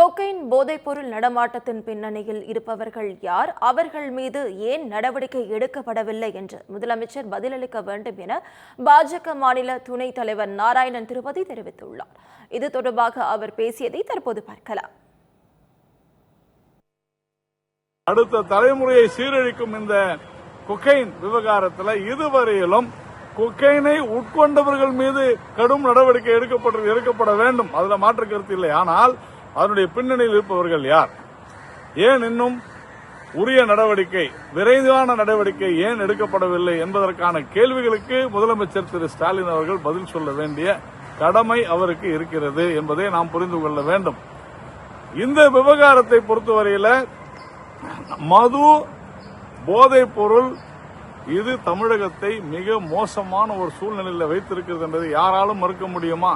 Cocaine போதைப்பொருள் நடமாட்டத்தின் பின்னணியில் இருப்பவர்கள் யார், அவர்கள் மீது ஏன் நடவடிக்கை எடுக்கப்படவில்லை என்று முதலமைச்சர் பதிலளிக்க வேண்டும் என பாஜக மாநில துணைத் தலைவர் நாராயணன் திருப்பதி தெரிவித்துள்ளார். இது தொடர்பாக அவர் பேசியதை தற்போது பார்க்கலாம். அடுத்த தலைமுறையை சீரழிக்கும் இந்த கொக்கைன் விவகாரத்தில் இதுவரையிலும் கொக்கைனை உட்கொண்டவர்கள் மீது கடும் நடவடிக்கை எடுக்கப்பட வேண்டும், அதுல மாற்று கருத்து இல்லை. ஆனால் அதனுடைய பின்னணியில் இருப்பவர்கள் யார், ஏன் இன்னும் உரிய நடவடிக்கை, விரைவான நடவடிக்கை ஏன் எடுக்கப்படவில்லை என்பதற்கான கேள்விகளுக்கு முதலமைச்சர் திரு ஸ்டாலின் அவர்கள் பதில் சொல்ல வேண்டிய கடமை அவருக்கு இருக்கிறது என்பதை நாம் புரிந்து கொள்ள வேண்டும். இந்த விவகாரத்தை பொறுத்தவரையில மது, போதைப் பொருள் இது தமிழகத்தை மிக மோசமான ஒரு சூழ்நிலையில் வைத்திருக்கிறது என்பதை யாராலும் மறுக்க முடியுமா?